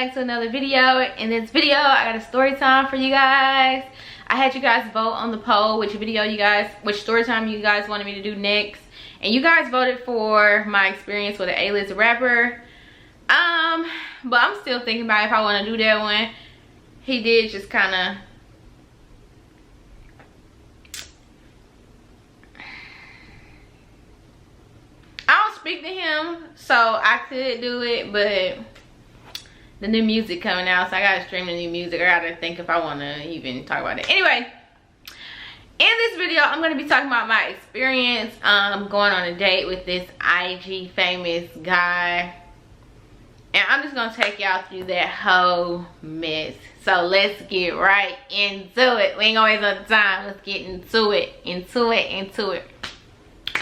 back to another video. In this video I got a story time for you guys. I had you guys vote on the poll which story time you guys wanted me to do next, and you guys voted for my experience with an A-list rapper. But I'm still thinking about if I want to do that one. He did just kind of speak to him, so I could do it, but the new music coming out, so I gotta stream the new music. I gotta think if I want to even talk about it. Anyway, in this video I'm going to be talking about my experience going on a date with this IG famous guy, and I'm just gonna take y'all through that whole mess. So let's get right into it. We ain't gonna waste no time. Let's get into it.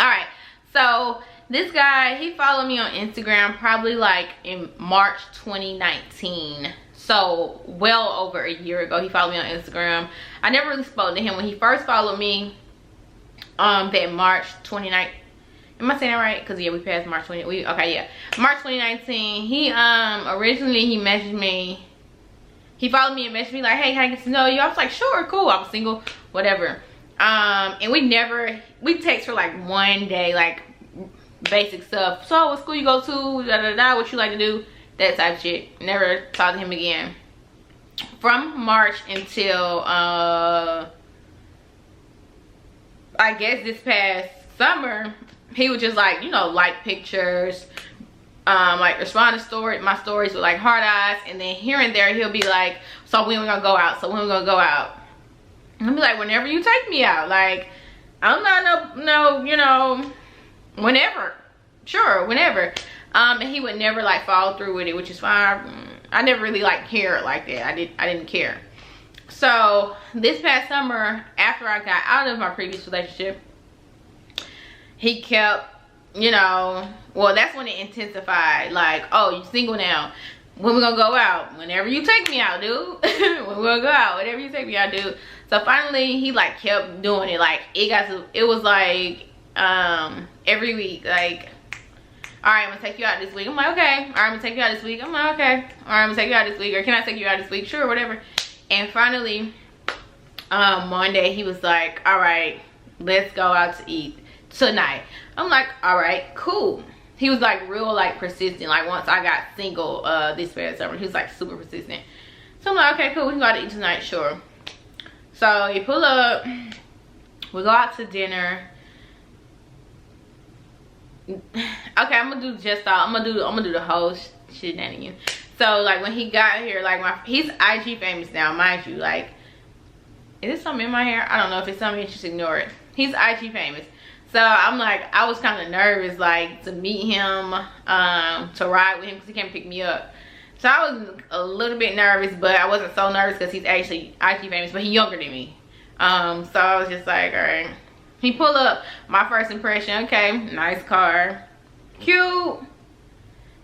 All right, so this guy, he followed me on Instagram probably like in March 2019. So well over a year ago, he followed me on Instagram. I never really spoke to him when he first followed me. That March 2019. Am I saying that right? Because yeah, we passed March 20. March 2019. He originally he messaged me. He followed me and messaged me like, "Hey, can I get to know you?" I was like, "Sure, cool. I was single, whatever." And we text for like one day, like basic stuff. So what school you go to, da da da, what you like to do, that type of shit. Never talked to him again from March until I guess this past summer. He would just like, you know, like pictures, like respond to my stories with like heart eyes, and then here and there he'll be like, "So when we gonna go out? So when we gonna go out?" And I'll be like, "Whenever you take me out." Like, I'm not no, you know, whenever, sure, whenever. And he would never like follow through with it, which is fine. I never really like cared like that. I didn't care. So this past summer, after I got out of my previous relationship, he kept, you know, well, that's when it intensified. Like, "Oh, you single now? When we gonna go out?" "Whenever you take me out, dude." "When we gonna go out?" "Whenever you take me out, dude." So finally he like kept doing it. Like it was like every week, like, "All right, I'm gonna take you out this week." I'm like, "Okay." "All right, I'm gonna take you out this week." I'm like, "Okay." "All right, I'm gonna take you out this week." Or, "Can I take you out this week?" "Sure," whatever. And finally one day he was like, "All right, let's go out to eat tonight." I'm like, "All right, cool." He was like real like persistent. Like once I got single this past summer, he was like super persistent. So I'm like, "Okay, cool, we can go out to eat tonight, sure." So you pull up, we go out to dinner. Okay, I'm gonna do the whole shenanigans. So like when he got here, like he's IG famous now, mind you. Like, is this something in my hair? I don't know. If it's something, just ignore it. He's IG famous. So I'm like, I was kind of nervous like to meet him, to ride with him, because he can't pick me up. So I was a little bit nervous, but I wasn't so nervous because he's actually IG famous, but he's younger than me. So I was just like, all right. He pulled up, my first impression, okay, nice car, cute.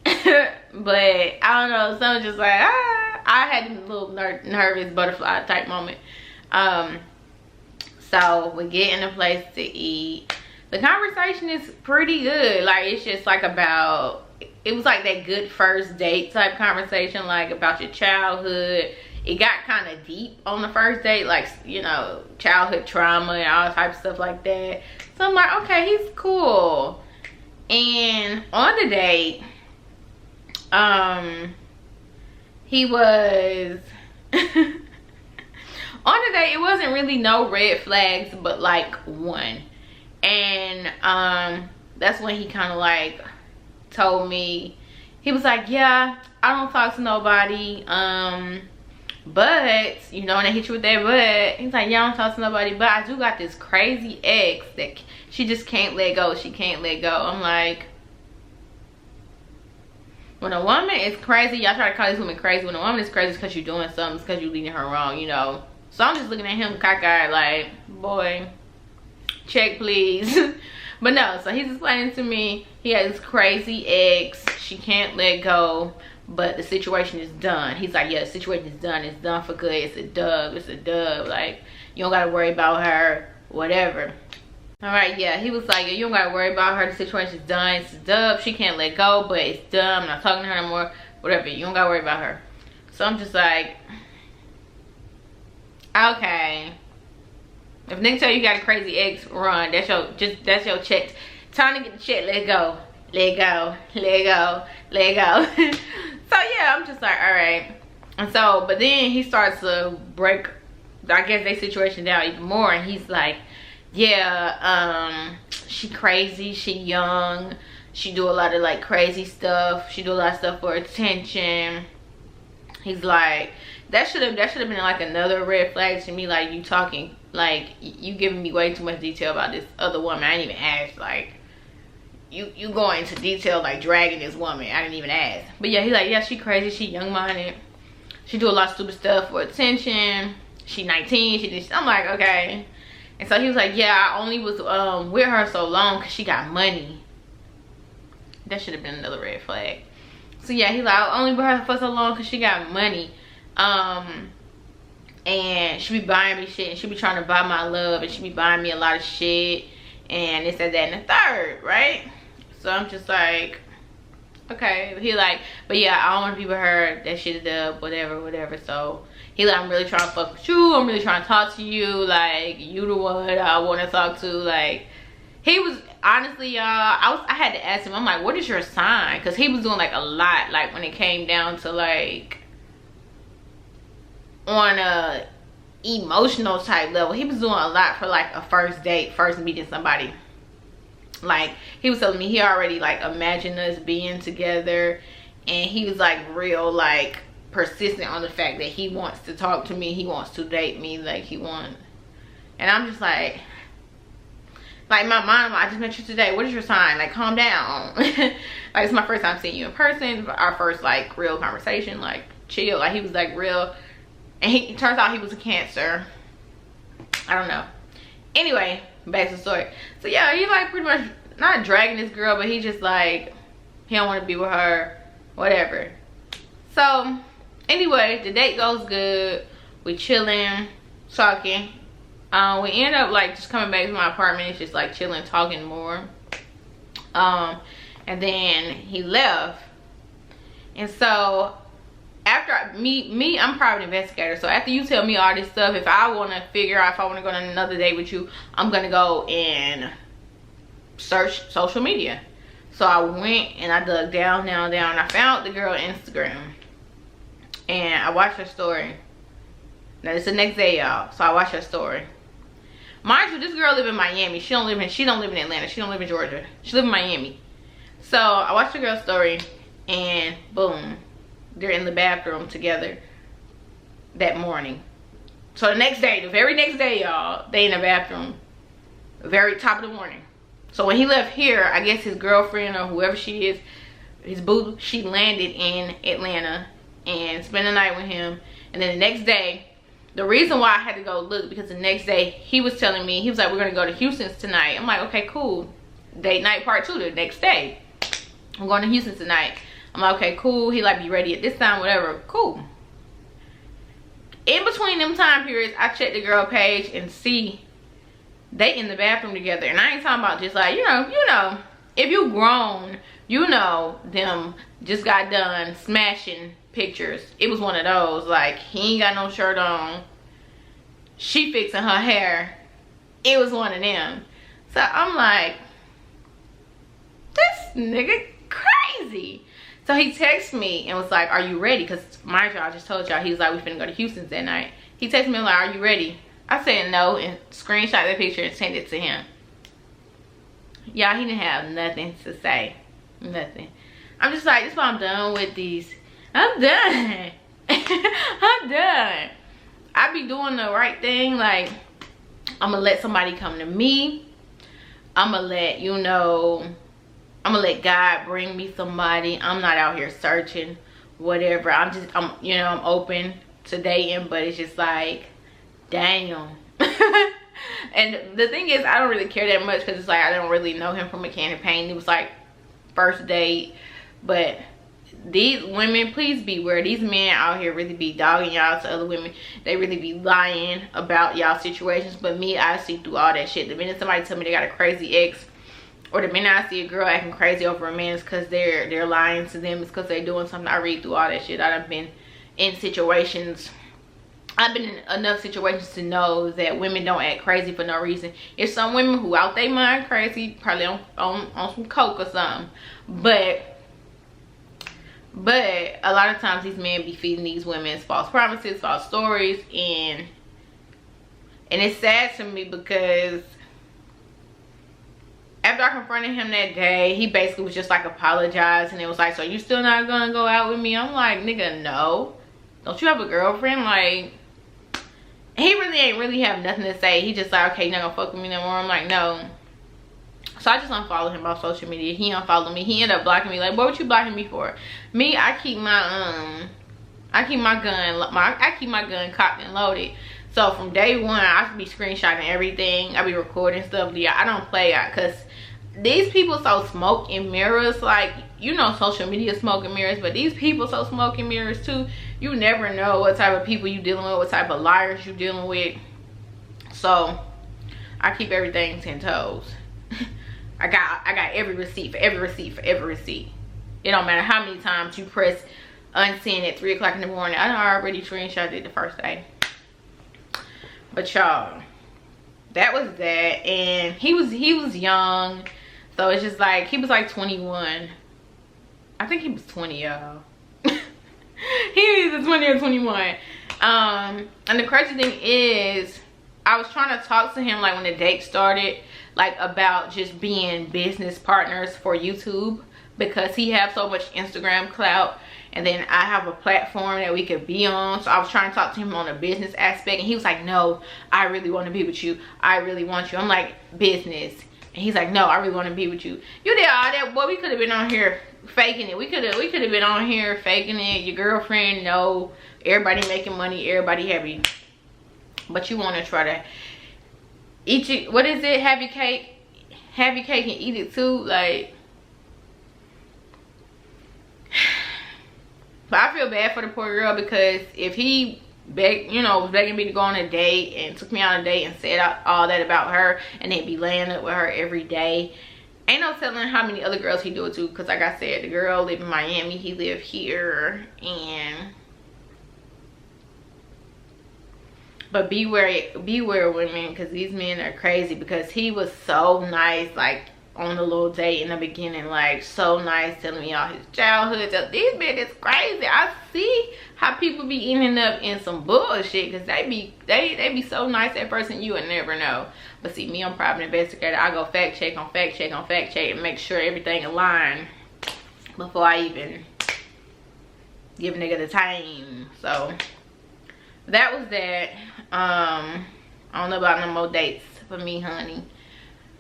But I don't know, so just like, I had a little nervous butterfly type moment. So we get in a place to eat. The conversation is pretty good. Like, it's just like about, it was like that good first date type conversation, like about your childhood. It got kind of deep on the first date, like, you know, childhood trauma and all types of stuff like that. So I'm like, okay, he's cool. And on the date, he was on the date, it wasn't really no red flags, but like one. And that's when he kind of like told me, he was like, "Yeah, I don't talk to nobody, but," you know, when I hit you with that "but," he's like, "Yeah, I don't talk to nobody, but I do got this crazy ex that she just can't let go. She can't let go." I'm like, when a woman is crazy, y'all try to call this woman crazy. When a woman is crazy, it's because you're doing something, it's because you're leading her wrong, you know. So I'm just looking at him cockeyed like, boy, check please. But no, so he's explaining to me he has this crazy ex, she can't let go, but the situation is done. He's like, "Yeah, the situation is done. It's done for good. It's a dub. It's a dub. Like, you don't gotta worry about her, whatever." All right, yeah, he was like, "Yeah, you don't gotta worry about her. The situation's done. It's a dub. She can't let go, but it's done. I'm not talking to her no more. Whatever. You don't gotta worry about her." So I'm just like, okay. If nigga tell you got a crazy ex, run. That's your check. Time to get the check. Let it go. Let it go. Let it go. Let it go. So yeah, I'm just like, all right. And so, but then he starts to break, I guess, their situation down even more. And he's like, yeah, she crazy. She young. She do a lot of like crazy stuff. She do a lot of stuff for attention. He's like, that should have been like another red flag to me. Like, you talking, like, you giving me way too much detail about this other woman. I didn't even ask. Like, you go into detail, like dragging this woman. I didn't even ask. But yeah, he's like, yeah, she crazy. She young-minded. She do a lot of stupid stuff for attention. She 19. I'm like, okay. And so he was like, yeah, I only was with her so long because she got money. That should have been another red flag. So yeah, he's like, I only with her for so long because she got money. And she be buying me shit, and she be trying to buy my love, and she be buying me a lot of shit, and this and that and the third, right? So I'm just like, okay. He like, but yeah, I don't want to be with her. That shit is up, whatever. So he like, I'm really trying to fuck with you. I'm really trying to talk to you. Like, you the one I want to talk to. Like, he was, honestly, y'all, I had to ask him. I'm like, what is your sign? Because he was doing like a lot, like when it came down to like on a emotional type level. He was doing a lot for like a first date, first meeting somebody. Like, he was telling me he already like imagined us being together, and he was like real like persistent on the fact that he wants to talk to me, he wants to date me, like he wants. And I'm just like my mom, I just met you today, what is your sign? Like, calm down. Like, it's my first time seeing you in person, our first like real conversation, like chill. Like, he was like real. And it turns out he was a Cancer. I don't know. Anyway, back to the story. So yeah, he like pretty much not dragging this girl, but he just like, he don't want to be with her, whatever. So anyway, the date goes good. We chilling, talking. We end up like just coming back to my apartment. It's just like chilling, talking more. And then he left. And so after I'm a private investigator, so after you tell me all this stuff, if I want to figure out if I want to go on another date with you, I'm gonna go and search social media. So I went and I dug down, I found the girl Instagram, and I watched her story. Now it's the next day, y'all, so I watched her story. Mind you, this girl live in Miami. She don't live in Atlanta. She don't live in Georgia. She live in Miami. So I watched the girl's story, and boom, they're in the bathroom together that morning. So the next day, the very next day, y'all, they in the bathroom, very top of the morning. So when he left here, I guess his girlfriend or whoever she is, his boo, she landed in Atlanta and spent the night with him. And then the next day, the reason why I had to go look, because the next day he was telling me, he was like, we're gonna go to Houston's tonight. I'm like, okay, cool. Date night part 2 the next day. I'm going to Houston tonight. I'm like, okay, cool. He like, be ready at this time, whatever. Cool. In between them time periods, I checked the girl page and see they in the bathroom together. And I ain't talking about just like, you know, if you grown, you know, them just got done smashing pictures. It was one of those, like, he ain't got no shirt on, she fixing her hair. It was one of them. So I'm like, this nigga crazy. So he texted me and was like, are you ready? Because mind you, I just told y'all, he was like, we finna go to Houston's that night. He texted me like, are you ready? I said no, and screenshot that picture and sent it to him. Y'all, he didn't have nothing to say. Nothing. I'm just like, this is why I'm done with these. I'm done. I'm done. I be doing the right thing. Like, I'm gonna let somebody come to me. I'm gonna let, you know, I'm gonna let God bring me somebody. I'm not out here searching, whatever. I'm you know, I'm open to dating, but it's just like, damn. And the thing is, I don't really care that much because it's like, I don't really know him from a can of paint. It was like first date. But these women, please beware. These men out here really be dogging y'all to other women. They really be lying about y'all situations. But me, I see through all that shit. The minute somebody tell me they got a crazy ex, or the minute I see a girl acting crazy over a man, it's because they're lying to them. It's because they're doing something. I read through all that shit. I done been in situations. I've been in enough situations to know that women don't act crazy for no reason. There's some women who out their mind crazy, probably on some coke or something. But a lot of times these men be feeding these women false promises, false stories, and it's sad to me because after I confronted him that day, he basically was just like apologizing, and it was like, so you still not gonna go out with me? I'm like, nigga, no. Don't you have a girlfriend? Like, he really ain't really have nothing to say. He just like, okay, you're not gonna fuck with me no more. I'm like, no. So I just unfollowed him on social media. He unfollowed me. He ended up blocking me. Like, what were you blocking me for? Me, I keep my gun cocked and loaded. So from day one, I be screenshotting everything. I be recording stuff. Yeah, I don't play out because these people so smoke and mirrors. Like, you know, social media smoke and mirrors, but these people so smoke and mirrors too. You never know what type of people you dealing with, what type of liars you dealing with. So I keep everything 10 toes. I got every receipt for every receipt. It don't matter how many times you press unsend at 3 o'clock in the morning. I already screenshotted it the first day. But y'all, that was that. And he was young, so it's just like, he was like 21. I think he was 20, y'all. He was either 20 or 21. And the crazy thing is, I was trying to talk to him like when the date started, like about just being business partners for YouTube, because he have so much Instagram clout, and then I have a platform that we could be on. So I was trying to talk to him on a business aspect, and he was like, no, I really want to be with you. I really want you. I'm like, business? And he's like, no, I really want to be with you. You did all that. Boy, we could have been on here faking it. We could have been on here faking it. Your girlfriend, no, everybody making money, everybody happy. But you want to try to eat it. What is it? Have your cake and eat it too. Like, but I feel bad for the poor girl, because if he was begging me to go on a date and took me on a date and said all that about her, and then be laying up with her every day, ain't no telling how many other girls he do it to. Because like I said, the girl live in Miami, he live here. But beware women, because these men are crazy. Because he was so nice, like on the little date in the beginning, like so nice, telling me all his childhood. So these men is crazy. I see how people be ending up in some bullshit, because they be so nice at first and you would never know. But see, me, I'm private investigator. I go fact check on fact check on fact check and make sure everything aligned before I even give a nigga the time. So that was that. I don't know about no more dates for me, honey.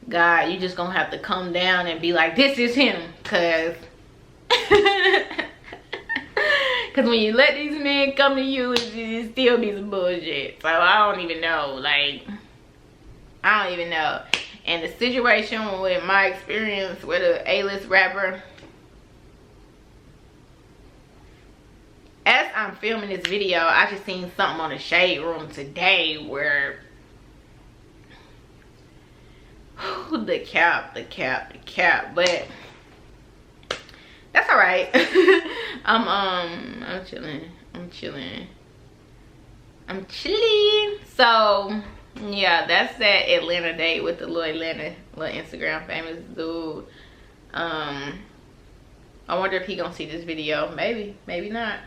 God, you just gonna have to come down and be like, this is him. Cause when you let these men come to you, it still be some bullshit. So I don't even know. Like, I don't even know. And the situation with my experience with an A-list rapper, as I'm filming this video, I just seen something on the Shade Room today where the cap, but that's all right. I'm chilling. So yeah, that's that Atlanta date with the little Instagram famous dude. I wonder if he gonna see this video. Maybe not.